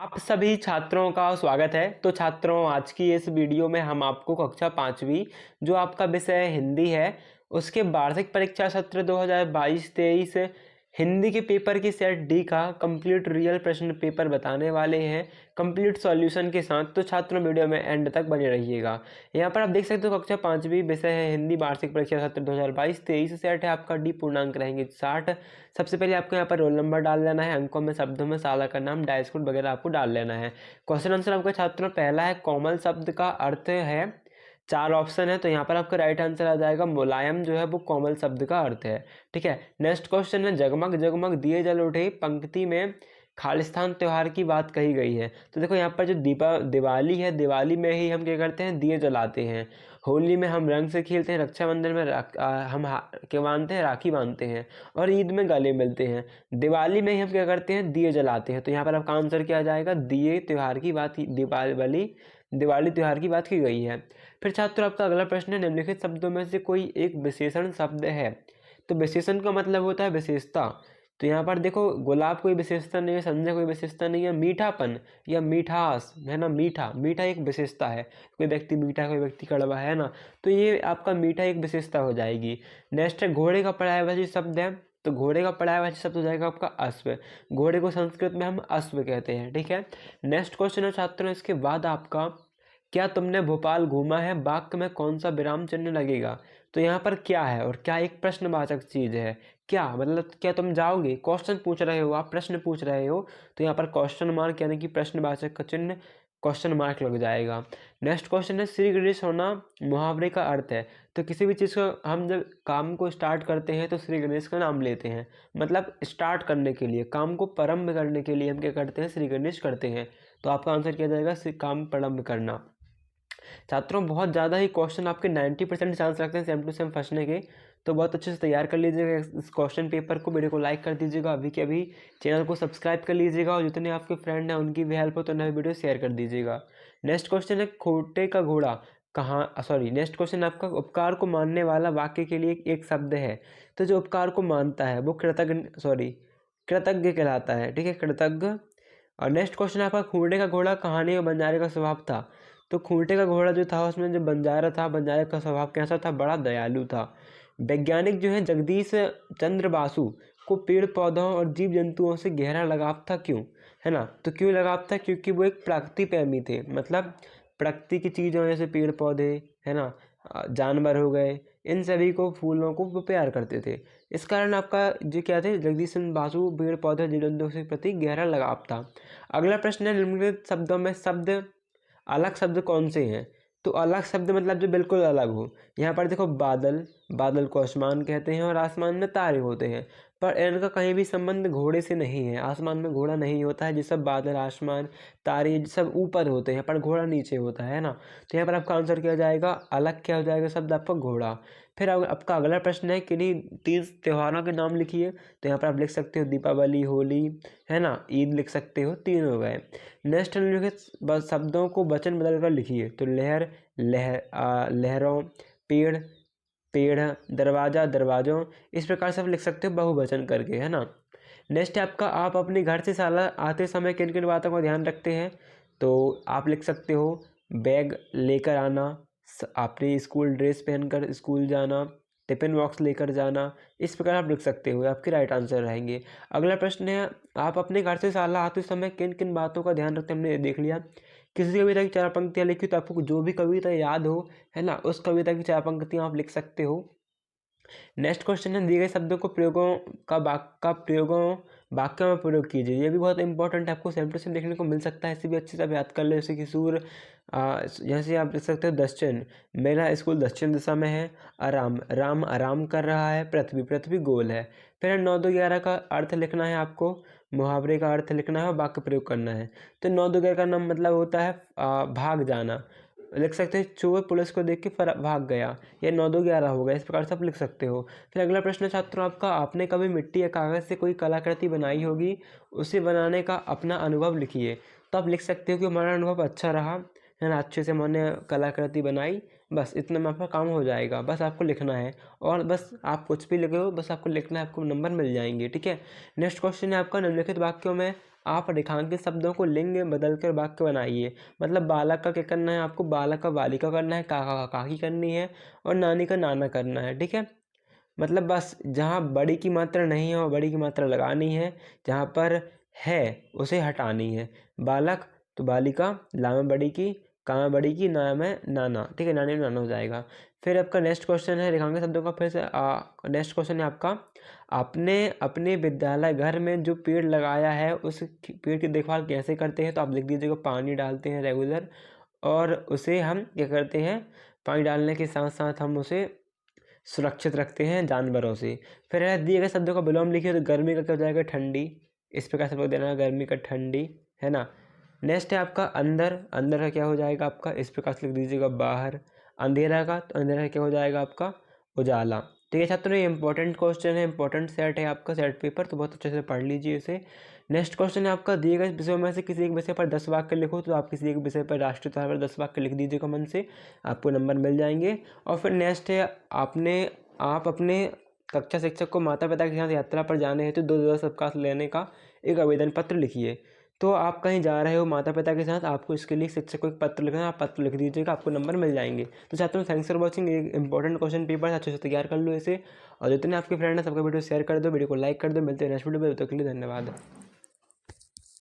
आप सभी छात्रों का स्वागत है। तो छात्रों, आज की इस वीडियो में हम आपको कक्षा 5वीं जो आपका विषय हिंदी है उसके वार्षिक परीक्षा सत्र 2022-23 हिंदी के पेपर की सेट डी का कंप्लीट रियल प्रश्न पेपर बताने वाले हैं कंप्लीट सॉल्यूशन के साथ। तो छात्रों, वीडियो में एंड तक बने रहिएगा। यहाँ पर आप देख सकते हो कक्षा 5वीं विषय है हिंदी वार्षिक परीक्षा सत्र 2022-23 सेट है आपका डी, पूर्णांक रहेंगे 60। सबसे पहले आपको यहाँ पर रोल नंबर डाल लेना है, अंकों में शब्दों में शाला का नाम, डाइस कोड वगैरह आपको डाल लेना है। क्वेश्चन आंसर आपका छात्रों पहला है कोमल शब्द का अर्थ है, 4 ऑप्शन है तो यहाँ पर आपका राइट आंसर आ जाएगा मुलायम जो है वो कोमल शब्द का अर्थ है। ठीक है, नेक्स्ट क्वेश्चन है जगमग जगमग दिए जल उठे पंक्ति में खालिस्तान त्योहार की बात कही गई है। तो देखो यहाँ पर जो दिवाली है, दिवाली में ही हम क्या करते हैं, दिए जलाते हैं। होली में हम रंग से खेलते हैं, रक्षाबंधन में हम क्या बांधते हैं, राखी बांधते हैं, और ईद में गले मिलते हैं। दिवाली में ही हम क्या करते हैं, दिए जलाते हैं। तो यहाँ पर आपका आंसर क्या आ जाएगा, दिए त्योहार की बात, दिवाली त्योहार की बात की गई है। फिर छात्र आपका अगला प्रश्न है निम्नलिखित शब्दों में से कोई एक विशेषण शब्द है। तो विशेषण का मतलब होता है विशेषता। तो यहाँ पर देखो गुलाब कोई विशेषता नहीं है, संजय कोई विशेषता नहीं है, मीठापन या मिठास है ना, मीठा मीठा एक विशेषता है। कोई व्यक्ति मीठा, कोई व्यक्ति कड़वा है ना, तो ये आपका मीठा एक विशेषता हो जाएगी। नेक्स्ट है घोड़े का पर्यायवाची शब्द है। तो घोड़े का पर्यायवाची शब्द हो जाएगा आपका अश्व। घोड़े को संस्कृत में हम अश्व कहते हैं। ठीक है, नेक्स्ट क्वेश्चन है छात्रों इसके बाद आपका, क्या तुमने भोपाल घूमा है, वाक्य में कौन सा विराम चिन्ह लगेगा। तो यहाँ पर क्या है और क्या एक प्रश्नवाचक चीज है, क्या मतलब क्या तुम जाओगे, क्वेश्चन पूछ रहे हो आप, प्रश्न पूछ रहे हो, तो यहाँ पर क्वेश्चन मार्क यानी कि प्रश्नवाचक का चिन्ह क्वेश्चन मार्क लग जाएगा। नेक्स्ट क्वेश्चन है श्री गणेश होना मुहावरे का अर्थ है। तो किसी भी चीज़ को हम जब काम को स्टार्ट करते हैं तो श्री गणेश का नाम लेते हैं, मतलब स्टार्ट करने के लिए, काम को प्रारंभ करने के लिए हम क्या करते हैं, श्री गणेश करते हैं। तो आपका आंसर क्या जाएगा, काम प्रारंभ करना। छात्रों, बहुत ज़्यादा ही क्वेश्चन आपके 90% चांस रखते हैं सेम टू सेम फंसने के, तो बहुत अच्छे से तैयार कर लीजिएगा इस क्वेश्चन पेपर को। वीडियो को लाइक कर दीजिएगा अभी के अभी, चैनल को सब्सक्राइब कर लीजिएगा, और जितने आपके फ्रेंड हैं उनकी भी हेल्प हो तो नए वीडियो शेयर कर दीजिएगा। नेक्स्ट क्वेश्चन है खोटे का घोड़ा नेक्स्ट क्वेश्चन आपका उपकार को मानने वाला वाक्य के लिए एक शब्द है। तो जो उपकार को मानता है वो कृतज्ञ कहलाता है। ठीक है, कृतज्ञ। और नेक्स्ट क्वेश्चन आपका खूंटे का घोड़ा कहानी में बंजारे का स्वभाव था। तो खूंटे का घोड़ा जो था उसमें जो बंजारा था, बंजारे का स्वभाव कैसा था, बड़ा दयालु था। वैज्ञानिक जो है जगदीश चंद्र बासु को पेड़ पौधों और जीव जंतुओं से गहरा लगाव था, क्यों, है ना। तो क्यों लगाव था, क्योंकि वो एक प्रकृति प्रेमी थे, मतलब प्रकृति की चीज़ों जैसे पेड़ पौधे है ना, जानवर हो गए, इन सभी को, फूलों को वो प्यार करते थे। इस कारण आपका जो क्या थे, जगदीश चंद्र बासु पेड़ पौधे जीव जंतुओं के प्रति गहरा लगाव था। अगला प्रश्न है निम्नलिखित शब्दों में अलग शब्द कौन से हैं। तो अलग शब्द मतलब जो बिल्कुल अलग हो। यहाँ पर देखो बादल को आसमान कहते हैं और आसमान में तारे होते हैं, पर इनका कहीं भी संबंध घोड़े से नहीं है। आसमान में घोड़ा नहीं होता है, ये सब बादल, आसमान, तारे ये सब ऊपर होते हैं, पर घोड़ा नीचे होता है ना। तो यहाँ पर आपका आंसर क्या हो जाएगा, अलग क्या हो जाएगा शब्द आपका, घोड़ा। फिर आपका अगला प्रश्न है किन्हीं 3 त्योहारों के नाम लिखिए। तो यहाँ पर आप लिख सकते हो दीपावली, होली, है ना, ईद लिख सकते हो, 3 हो गए। नेक्स्ट निम्नलिखित शब्दों को वचन बदल कर लिखिए। तो लहरों, पेड़, दरवाज़ा, दरवाज़ों, इस प्रकार से आप लिख सकते हो बहुवचन करके, है ना। नेक्स्ट है आपका, आप अपने घर से शाला आते समय किन किन बातों का ध्यान रखते हैं। तो आप लिख सकते हो बैग लेकर आना, अपनी स्कूल ड्रेस पहनकर स्कूल जाना, टिफिन बॉक्स लेकर जाना, इस प्रकार आप लिख सकते हो, आपके राइट आंसर रहेंगे। अगला प्रश्न है, आप अपने घर से शाला आते समय किन किन बातों का ध्यान रखते हैं, हमने देख लिया। किसी कविता की 4 पंक्तियाँ लिखी, तो आपको जो भी कविता याद हो, है ना, उस कविता की 4 पंक्तियाँ आप लिख सकते हो। नेक्स्ट क्वेश्चन है, दिए गए शब्दों को वाक्य में प्रयोग कीजिए। ये भी बहुत इंपॉर्टेंट है, आपको सेम टू सेम देखने को मिल सकता है, इसे भी अच्छे से आप याद कर ले। जैसे कि जैसे आप लिख सकते हो दक्षिण, मेरा स्कूल दक्षिण दिशा में है। राम आराम कर रहा है। पृथ्वी गोल है। फिर 9, 2, 11 का अर्थ लिखना है आपको, मुहावरे का अर्थ लिखना है और वाक्य प्रयोग करना है। तो 9, 2, 11 का नाम मतलब होता है भाग जाना। लिख सकते हैं चोर पुलिस को देख के भाग गया, ये 9, 2, 11 हो गया। इस प्रकार से आप लिख सकते हो। फिर अगला प्रश्न है छात्रों आपका, आपने कभी मिट्टी या कागज़ से कोई कलाकृति बनाई होगी, उसे बनाने का अपना अनुभव लिखिए। तो आप लिख सकते हो कि हमारा अनुभव अच्छा रहा, है ना, अच्छे से मैंने कलाकृति बनाई, बस इतना में आपका काम हो जाएगा। बस आपको लिखना है, और बस आप कुछ भी लिखे हो, बस आपको लिखना है, आपको नंबर मिल जाएंगे। ठीक है, नेक्स्ट क्वेश्चन है आपका, निम्नलिखित वाक्यों में आप रेखांकित शब्दों को लिंग बदल कर वाक्य बनाइए। मतलब बालक का क्या करना है आपको, बालक का बालिका करना है, काका का काकी करनी है और नानी का नाना करना है। ठीक है, मतलब बस जहाँ बड़ी की मात्रा नहीं है और बड़ी की मात्रा लगानी है, जहाँ पर है उसे हटानी है। बालक तो बालिका, ला में बड़ी की, का में बड़ी की, ना में नाना। ठीक है, नानी में नाना हो जाएगा। फिर आपका नेक्स्ट क्वेश्चन है रेखांकित शब्दों का। फिर से नेक्स्ट क्वेश्चन है आपका, आपने अपने विद्यालय घर में जो पेड़ लगाया है उस पेड़ की देखभाल कैसे करते हैं? तो आप लिख दीजिएगा पानी डालते हैं रेगुलर, और उसे हम क्या करते हैं, पानी डालने के साथ साथ हम उसे सुरक्षित रखते हैं जानवरों से। फिर है दिए गए शब्दों का विलोम लिखिए। तो गर्मी का क्या हो जाएगा, ठंडी। इस प्रकार से बोल देना है, गर्मी का ठंडी, है ना। नेक्स्ट है आपका अंदर, अंदर का क्या हो जाएगा आपका, इस प्रकार से लिख दीजिएगा बाहर। अंधेरा का, तो अंधेरा का क्या हो जाएगा आपका, उजाला। ठीक है छात्रों, ये इंपॉर्टेंट क्वेश्चन है, इंपॉर्टेंट सेट है आपका, सेट पेपर, तो बहुत अच्छे से पढ़ लीजिए इसे। नेक्स्ट क्वेश्चन है आपका, दिए गए विषयों में से किसी एक विषय पर 10 वाक्य लिखो। तो आप किसी एक विषय पर, राष्ट्रीय तौर पर 10 वाक्य लिख दीजिएगा मन से, आपको नंबर मिल जाएंगे। और फिर नेक्स्ट है, आप अपने कक्षा शिक्षक को माता पिता के साथ यात्रा पर जाने हेतु 2 दिवस अवकाश लेने का एक आवेदन पत्र लिखिए। तो आप कहीं जा रहे हो माता पिता के साथ, आपको इसके लिए शिक्षक को एक पत्र लिखना है, आप पत्र लिख दीजिएगा, आपको नंबर मिल जाएंगे। तो छात्रों, थैंक्स फॉर वॉचिंग। एक इंपॉर्टेंट क्वेश्चन पेपर अच्छे से तैयार कर लो इसे, और जितने आपके फ्रेंड हैं सबका वीडियो शेयर कर दो, वीडियो को लाइक कर दो। मिलते हैं नेक्स्ट वीडियो में, तब तक के लिए धन्यवाद।